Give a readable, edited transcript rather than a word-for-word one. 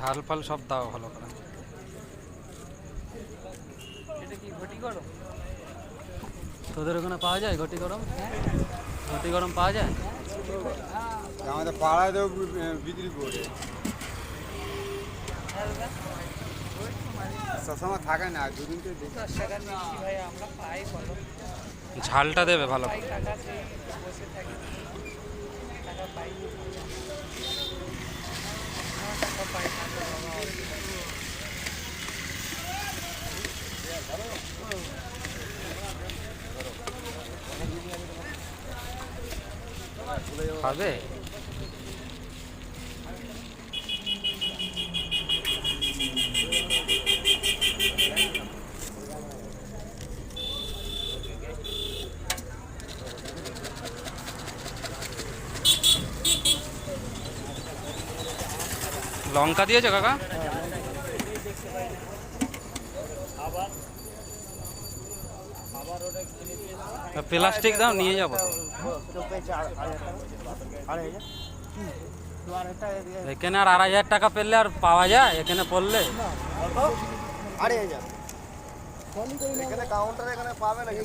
ঝাল ফাল সব দাও ভালো করে। এটা কি ঘটি গরম? তোদের ওখানে পাওয়া যায় ঘটি গরম? ঘটি গরম পাওয়া যায়? আমাদের পাড়ায় তো বিক্রি করে সবসময় থাকে না, দুদিন তো 10 টাকা নিচ্ছি ভাই, আমরা পাই বলো, ঝালটা দেবে ভালো পাই করে। টাকা সেই বসে থাকি, টাকা পাই, আমার টাকা পাই না তো বাবা। খাবে? লঙ্কা দিয়েছো কাকা? প্লাস্টিক দাও, নিয়ে যাবো। এখানে আর 2,500 টাকা পেলে আর পাওয়া যায় এখানে পড়লে? 2,500 এখানে কাউন্টারে এখানে পাবে না।